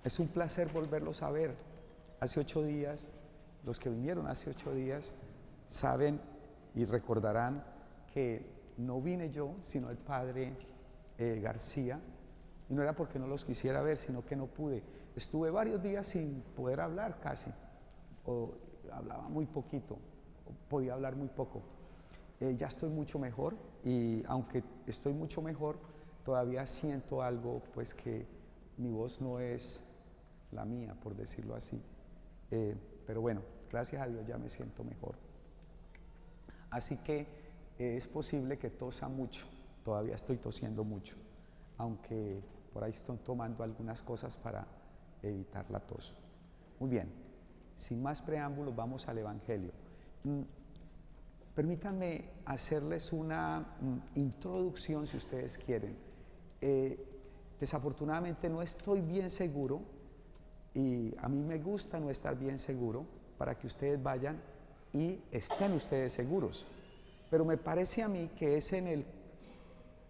Es un placer volverlos a ver. Hace 8 días, los que vinieron hace 8 días, saben y recordarán que no vine yo, sino el padre García, y no era porque no los quisiera ver, sino que no pude. Estuve varios días sin poder hablar casi, o hablaba muy poquito, o podía hablar muy poco. Ya estoy mucho mejor, y aunque estoy mucho mejor, todavía siento algo, pues que mi voz no es la mía, por decirlo así. Pero bueno, gracias a Dios ya me siento mejor. Así que es posible que tosa mucho, todavía estoy tosiendo mucho, aunque por ahí estoy tomando algunas cosas para evitar la tos. Muy bien, sin más preámbulos vamos al Evangelio. Permítanme hacerles una introducción si ustedes quieren. Desafortunadamente no estoy bien seguro, y a mí me gusta no estar bien seguro para que ustedes vayan y estén ustedes seguros. Pero me parece a mí que es en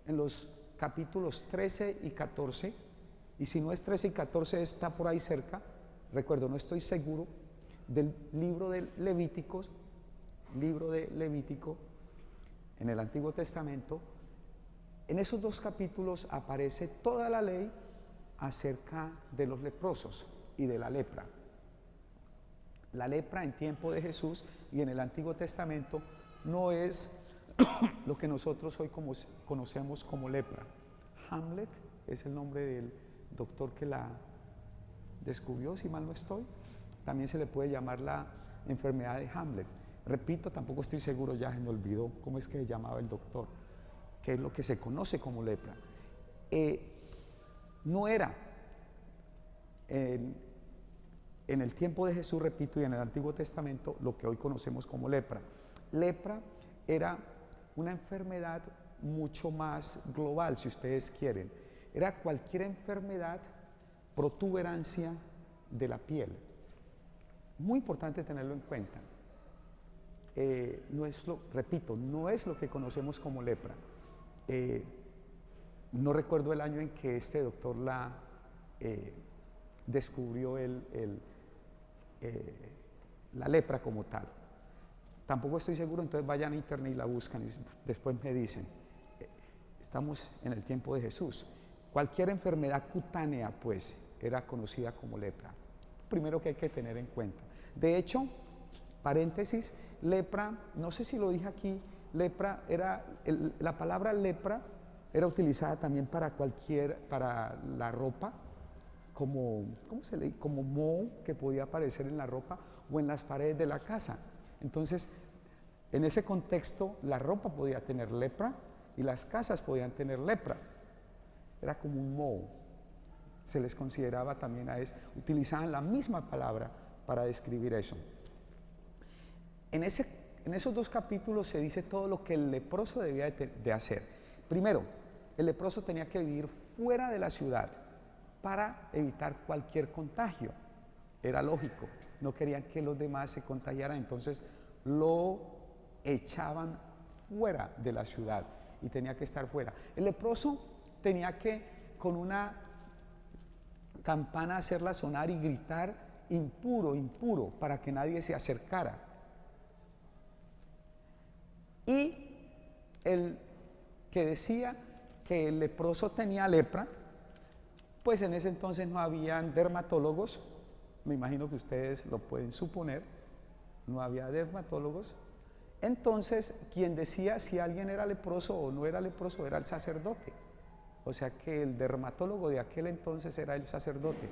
los capítulos 13 y 14, y si no es 13 y 14 está por ahí cerca, recuerdo, no estoy seguro, del libro de Levítico, en el Antiguo Testamento. En esos 2 capítulos aparece toda la ley acerca de los leprosos y de la lepra. La lepra en tiempo de Jesús y en el Antiguo Testamento no es lo que nosotros hoy conocemos como lepra. Hamlet es el nombre del doctor que la descubrió, si mal no estoy. También se le puede llamar la enfermedad de Hamlet. Repito, tampoco estoy seguro, ya se me olvidó cómo es que se llamaba el doctor, que es lo que se conoce como lepra. No era en el tiempo de Jesús, repito, y en el Antiguo Testamento, lo que hoy conocemos como lepra. Lepra era una enfermedad mucho más global, si ustedes quieren. Era cualquier enfermedad, protuberancia de la piel. Muy importante tenerlo en cuenta. Repito, no es lo que conocemos como lepra. No recuerdo el año en que este doctor descubrió la lepra como tal. Tampoco estoy seguro, entonces vayan a internet y la buscan y después me dicen. Estamos en el tiempo de Jesús. Cualquier enfermedad cutánea, pues, era conocida como lepra. Primero que hay que tener en cuenta. De hecho, paréntesis, lepra, no sé si lo dije aquí, lepra era, la palabra lepra era utilizada también para la ropa, como moho que podía aparecer en la ropa o en las paredes de la casa. Entonces, en ese contexto, la ropa podía tener lepra y las casas podían tener lepra. Era como un moho. Se les consideraba también a eso. Utilizaban la misma palabra para describir eso. En esos 2 capítulos se dice todo lo que el leproso debía de hacer. Primero, el leproso tenía que vivir fuera de la ciudad para evitar cualquier contagio. Era lógico, no querían que los demás se contagiaran, entonces lo echaban fuera de la ciudad y tenía que estar fuera. El leproso tenía que con una campana hacerla sonar y gritar impuro, impuro, para que nadie se acercara. Y el que decía que el leproso tenía lepra, pues en ese entonces no habían dermatólogos, me imagino que ustedes lo pueden suponer, no había dermatólogos. Entonces, quien decía si alguien era leproso o no era leproso era el sacerdote. O sea que el dermatólogo de aquel entonces era el sacerdote.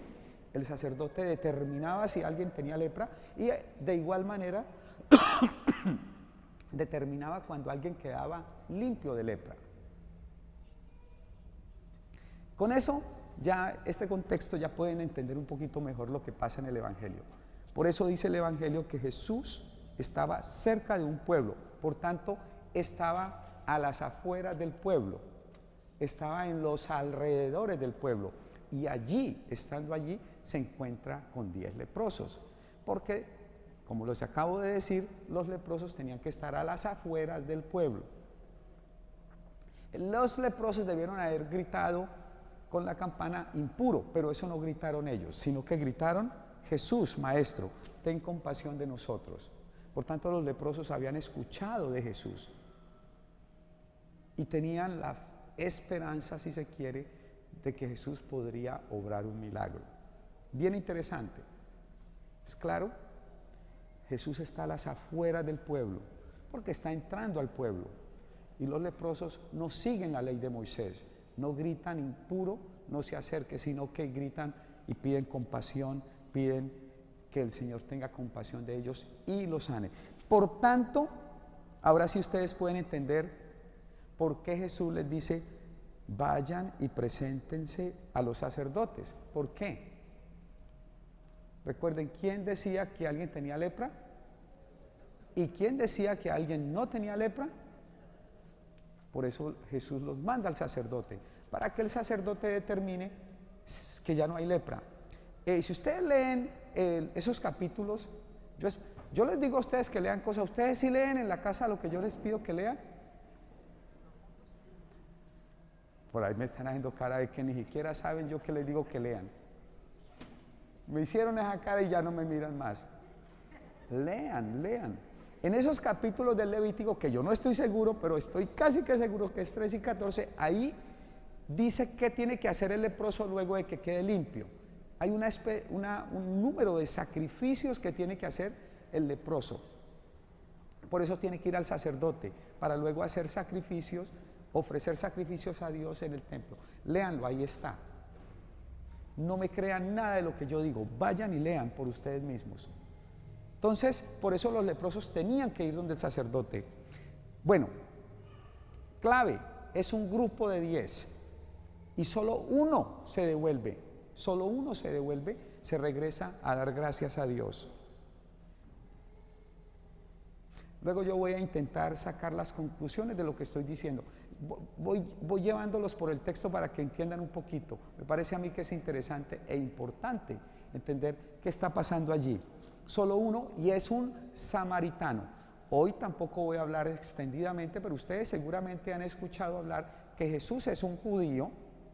El sacerdote determinaba si alguien tenía lepra y de igual manera determinaba cuando alguien quedaba limpio de lepra. Con eso, ya este contexto ya pueden entender un poquito mejor lo que pasa en el Evangelio. Por eso dice el Evangelio que Jesús estaba cerca de un pueblo, por tanto estaba a las afueras del pueblo, estaba en los alrededores del pueblo, y allí, estando allí, se encuentra con 10 leprosos, porque, como les acabo de decir, los leprosos tenían que estar a las afueras del pueblo. Los leprosos debieron haber gritado con la campana impuro, pero eso no gritaron ellos, sino que gritaron: Jesús, Maestro, ten compasión de nosotros. Por tanto, los leprosos habían escuchado de Jesús y tenían la esperanza, si se quiere, de que Jesús podría obrar un milagro. Bien interesante. ¿Es claro? Jesús está a las afueras del pueblo, porque está entrando al pueblo. Y los leprosos no siguen la ley de Moisés, no gritan impuro, no se acerque, sino que gritan y piden compasión, piden que el Señor tenga compasión de ellos y los sane. Por tanto, ahora sí ustedes pueden entender por qué Jesús les dice: vayan y preséntense a los sacerdotes. ¿Por qué? Recuerden, ¿quién decía que alguien tenía lepra? ¿Y quién decía que alguien no tenía lepra? Por eso Jesús los manda al sacerdote, para que el sacerdote determine que ya no hay lepra. Si ustedes leen esos capítulos, yo les digo a ustedes que lean cosas. ¿Ustedes sí leen en la casa lo que yo les pido que lean? Por ahí me están haciendo cara de que ni siquiera saben yo que les digo que lean. Me hicieron esa cara y ya no me miran más. Lean, lean. En esos capítulos del Levítico, que yo no estoy seguro, pero estoy casi que seguro que es 3 y 14, ahí dice qué tiene que hacer el leproso luego de que quede limpio. Hay un número de sacrificios que tiene que hacer el leproso. Por eso tiene que ir al sacerdote, para luego hacer sacrificios, ofrecer sacrificios a Dios en el templo. Léanlo, ahí está. No me crean nada de lo que yo digo, vayan y lean por ustedes mismos. Entonces, por eso los leprosos tenían que ir donde el sacerdote. Bueno, clave, es un grupo de 10 y solo uno se devuelve, se regresa a dar gracias a Dios. Luego yo voy a intentar sacar las conclusiones de lo que estoy diciendo. Voy llevándolos por el texto para que entiendan un poquito. Me parece a mí que es interesante e importante entender qué está pasando allí. Solo uno, y es un samaritano. Hoy tampoco voy a hablar extendidamente, pero ustedes seguramente han escuchado hablar que Jesús es un judío.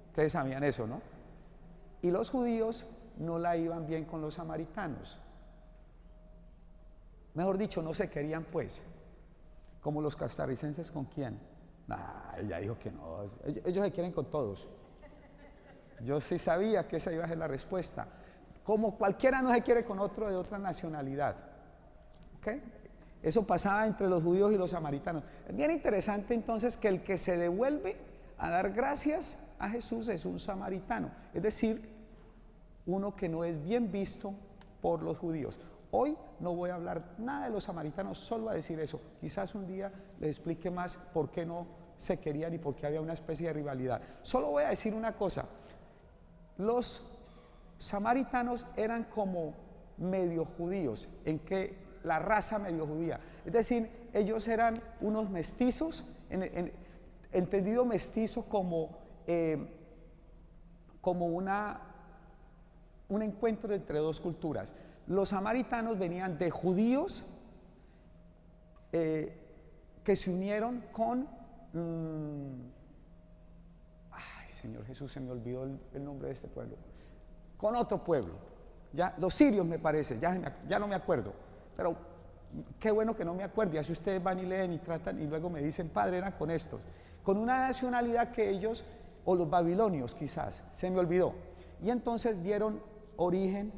Ustedes sabían eso, ¿no? Y los judíos no la iban bien con los samaritanos. Mejor dicho, no se querían, pues. Como los costarricenses, ¿con quién? Ella dijo que no. Ellos se quieren con todos. Yo sí sabía que esa iba a ser la respuesta. Como cualquiera no se quiere con otro de otra nacionalidad. ¿Okay? Eso pasaba entre los judíos y los samaritanos. Es bien interesante entonces que el que se devuelve a dar gracias a Jesús es un samaritano. Es decir, uno que no es bien visto por los judíos. Hoy no voy a hablar nada de los samaritanos, solo voy a decir eso. Quizás un día les explique más por qué no se querían y por qué había una especie de rivalidad. Solo voy a decir una cosa. Los samaritanos eran como medio judíos, en que la raza medio judía. Es decir, ellos eran unos mestizos, entendido mestizo como un encuentro entre dos culturas. Los samaritanos venían de judíos que se unieron con... ay, Señor Jesús, se me olvidó el nombre de este pueblo. Con otro pueblo. Ya, los sirios me parece, ya no me acuerdo. Pero qué bueno que no me acuerde. Así ustedes van y leen y tratan y luego me dicen, padre, eran con estos. Con una nacionalidad que ellos, o los babilonios quizás, se me olvidó. Y entonces dieron origen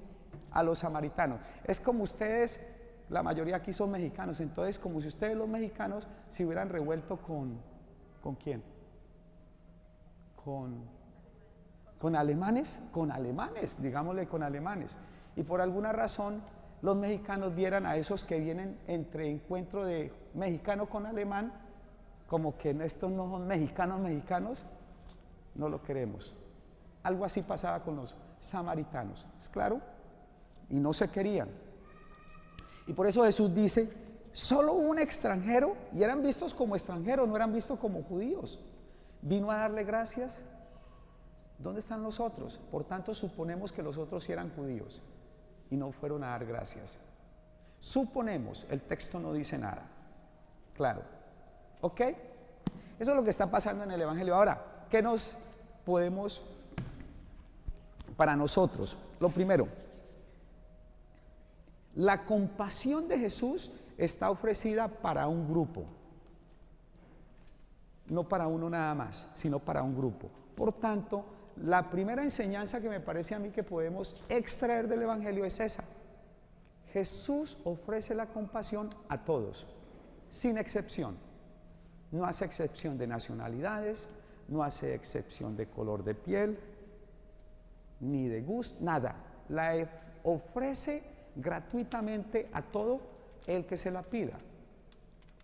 a los samaritanos. Es como ustedes, la mayoría aquí son mexicanos, entonces como si ustedes los mexicanos se hubieran revuelto ¿con quién? Con alemanes, digámosle con alemanes. Y por alguna razón los mexicanos vieran a esos que vienen entre encuentro de mexicano con alemán, como que estos no son mexicanos, no lo queremos. Algo así pasaba con los samaritanos, ¿es claro? Y no se querían. Y por eso Jesús dice, solo un extranjero, y eran vistos como extranjeros, no eran vistos como judíos, vino a darle gracias. ¿Dónde están los otros? Por tanto, suponemos que los otros sí eran judíos y no fueron a dar gracias. Suponemos, el texto no dice nada. Claro. ¿Ok? Eso es lo que está pasando en el Evangelio. Ahora, ¿qué nos podemos para nosotros. Lo primero, la compasión de Jesús está ofrecida para un grupo. No para uno nada más, sino para un grupo. Por tanto, la primera enseñanza que me parece a mí que podemos extraer del Evangelio es esa. Jesús ofrece la compasión a todos, sin excepción. No hace excepción de nacionalidades, no hace excepción de color de piel, ni de gusto, nada. La ofrece gratuitamente a todo el que se la pida.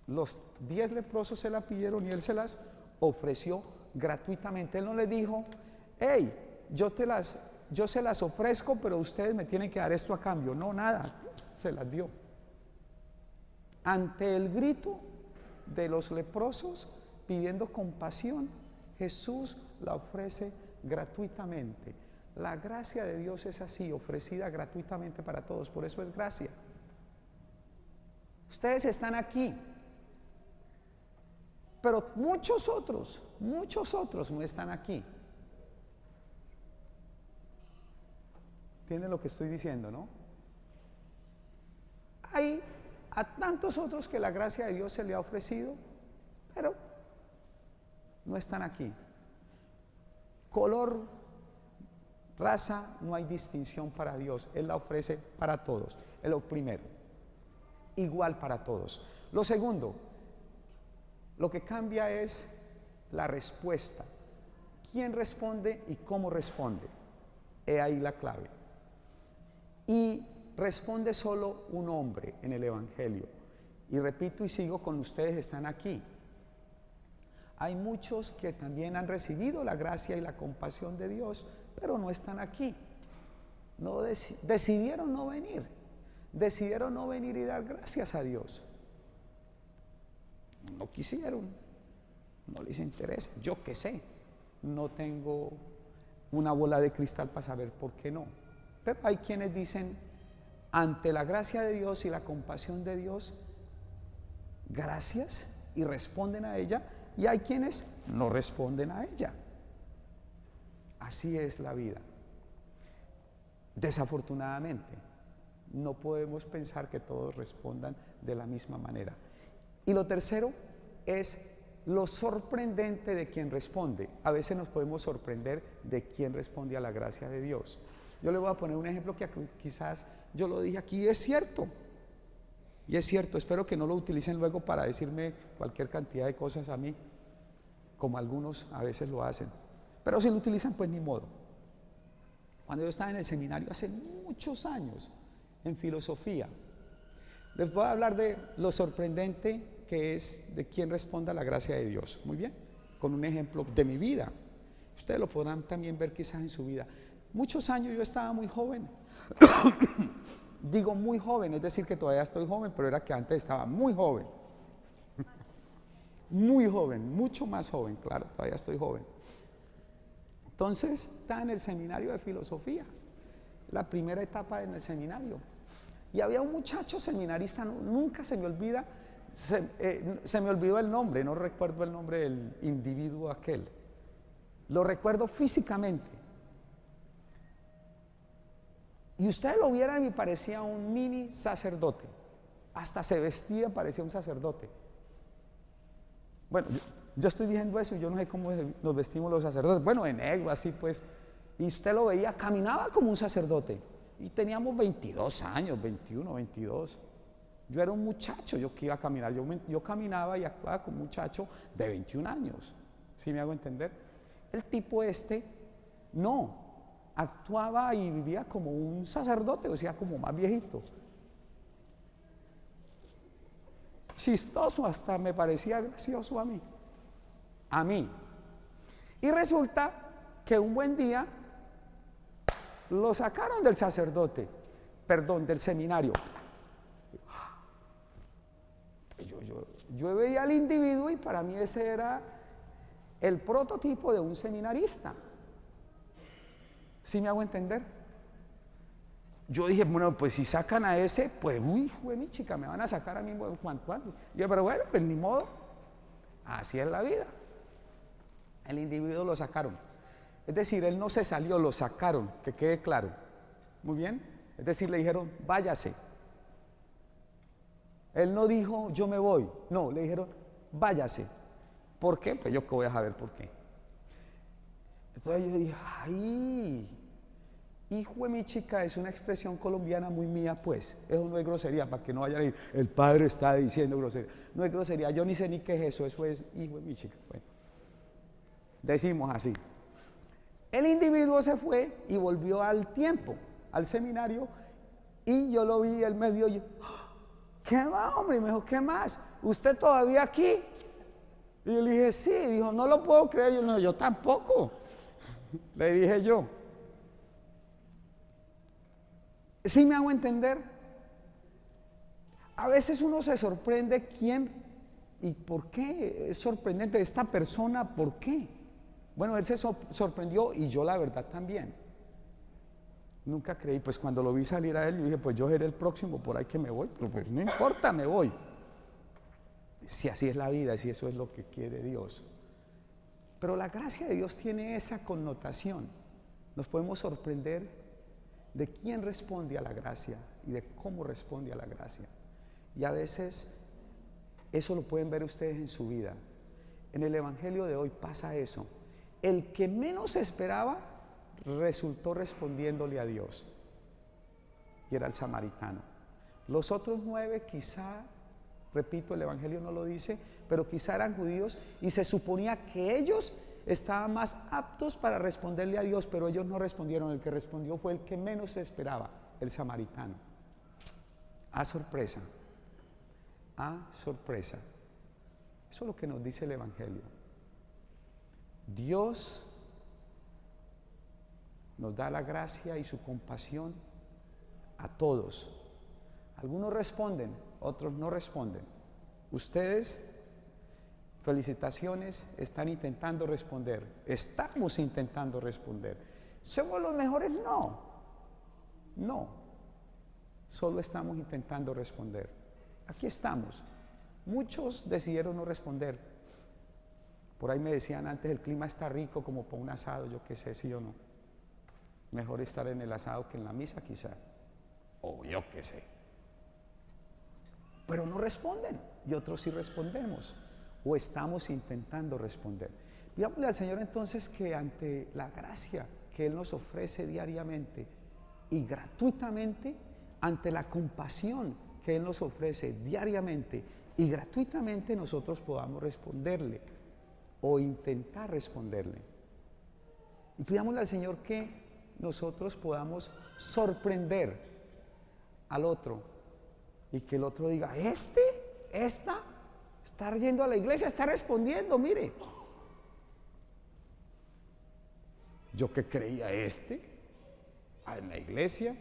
Los 10 leprosos se la pidieron y él se las ofreció gratuitamente. Él no les dijo, hey, yo se las ofrezco, pero ustedes me tienen que dar esto a cambio. No, nada, se las dio. Ante el grito de los leprosos pidiendo compasión, Jesús la ofrece gratuitamente. La gracia de Dios es así, ofrecida gratuitamente para todos, por eso es gracia. Ustedes están aquí, pero muchos otros no están aquí. ¿Entienden lo que estoy diciendo, no? Hay a tantos otros que la gracia de Dios se le ha ofrecido, pero no están aquí. Color, raza, no hay distinción para Dios. Él la ofrece para todos. Es lo primero. Igual para todos. Lo segundo, lo que cambia es la respuesta. ¿Quién responde y cómo responde? He ahí la clave. Y responde solo un hombre en el Evangelio. Y repito y sigo con ustedes, están aquí. Hay muchos que también han recibido la gracia y la compasión de Dios, pero no están aquí. No decidieron no venir. Decidieron no venir y dar gracias a Dios. No quisieron, no les interesa, yo qué sé, no tengo una bola de cristal para saber por qué no. Pero hay quienes dicen, ante la gracia de Dios y la compasión de Dios, gracias, y responden a ella, y hay quienes no responden a ella. Así es la vida. Desafortunadamente, no podemos pensar que todos respondan de la misma manera. Y lo tercero es lo sorprendente de quien responde. A veces nos podemos sorprender de quien responde a la gracia de Dios. Yo le voy a poner un ejemplo que quizás yo lo dije aquí, es cierto. Y es cierto, espero que no lo utilicen luego para decirme cualquier cantidad de cosas a mí, como algunos a veces lo hacen. Pero si lo utilizan, pues ni modo. Cuando yo estaba en el seminario hace muchos años, en filosofía, les voy a hablar de lo sorprendente que es de quién responda a la gracia de Dios. Muy bien, con un ejemplo de mi vida. Ustedes lo podrán también ver quizás en su vida. Muchos años yo estaba muy joven. Digo muy joven, es decir que todavía estoy joven, pero era que antes estaba muy joven. Muy joven, mucho más joven, claro, todavía estoy joven. Entonces estaba en el seminario de filosofía, la primera etapa en el seminario. Y había un muchacho seminarista, nunca se me olvida, se me olvidó el nombre, no recuerdo el nombre del individuo aquel. Lo recuerdo físicamente. Y ustedes lo vieran y parecía un mini sacerdote. Hasta se vestía, parecía un sacerdote. Bueno, yo estoy diciendo eso y yo no sé cómo nos vestimos los sacerdotes. Bueno, de negro, así pues. Y usted lo veía, caminaba como un sacerdote. Y teníamos 22 años, 21, 22. Yo era un muchacho, yo que iba a caminar. Yo caminaba y actuaba como un muchacho de 21 años. ¿Sí me hago entender? El tipo no. Actuaba y vivía como un sacerdote, o sea, como más viejito. Chistoso, hasta me parecía gracioso a mí. Y resulta que un buen día lo sacaron del del seminario. Yo veía al individuo y para mí ese era el prototipo de un seminarista. ¿Sí me hago entender? Yo dije, bueno, pues si sacan a ese, pues uy, mi chica, me van a sacar a mí cuando. Yo, pero bueno, pues ni modo, así es la vida. El individuo lo sacaron. Es decir, él no se salió, lo sacaron, que quede claro. Muy bien. Es decir, le dijeron, váyase. Él no dijo, yo me voy. No, le dijeron, váyase. ¿Por qué? Pues yo que voy a saber por qué. Entonces yo dije, ay, hijo de mi chica, es una expresión colombiana muy mía, pues. Eso no es grosería, para que no vayan a ir, el padre está diciendo grosería. No es grosería, yo ni sé ni qué es eso es hijo de mi chica. Bueno, decimos así. El individuo se fue y volvió al tiempo, al seminario, y yo lo vi, él me vio, y yo, ¿qué más, hombre? Y me dijo, ¿qué más? ¿Usted todavía aquí? Y yo le dije, sí. Dijo, no lo puedo creer. Yo no, yo tampoco. Le dije yo. ¿Sí me hago entender? A veces uno se sorprende quién y por qué. Es sorprendente esta persona, ¿por qué? Bueno, él se sorprendió y yo la verdad también. Nunca creí, pues cuando lo vi salir a él, yo dije, pues yo seré el próximo, por ahí que me voy, pero pues no importa, me voy. Si así es la vida, si eso es lo que quiere Dios. Pero la gracia de Dios tiene esa connotación. Nos podemos sorprender de quién responde a la gracia y de cómo responde a la gracia. Y a veces eso lo pueden ver ustedes en su vida. En el Evangelio de hoy pasa eso. El que menos esperaba resultó respondiéndole a Dios, y era el samaritano. Los otros 9 quizá, repito, el Evangelio no lo dice, pero quizá eran judíos y se suponía que ellos estaban más aptos para responderle a Dios, pero ellos no respondieron. El que respondió fue el que menos se esperaba, el samaritano. A sorpresa, a sorpresa. Eso es lo que nos dice el Evangelio. Dios nos da la gracia y su compasión a todos. Algunos responden, otros no responden. Ustedes, felicitaciones, están intentando responder. Estamos intentando responder. ¿Somos los mejores? No. No. Solo estamos intentando responder. Aquí estamos. Muchos decidieron no responder. Por ahí me decían antes, el clima está rico como para un asado, yo qué sé, sí o no. Mejor estar en el asado que en la misa quizá, o yo qué sé. Pero no responden, y otros sí respondemos, o estamos intentando responder. Pidámosle al Señor entonces que ante la gracia que Él nos ofrece diariamente y gratuitamente, ante la compasión que Él nos ofrece diariamente y gratuitamente, nosotros podamos responderle o intentar responderle. Y pidámosle al Señor que nosotros podamos sorprender al otro y que el otro diga, esta está yendo a la iglesia, está respondiendo, mire. Yo que creía en la iglesia,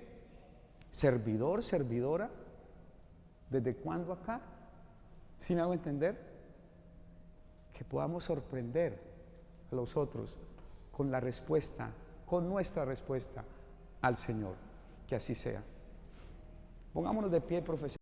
servidor, servidora, ¿desde cuándo acá? ¿Sí me hago entender? Que podamos sorprender a los otros con la respuesta, con nuestra respuesta al Señor. Que así sea. Pongámonos de pie, profesor.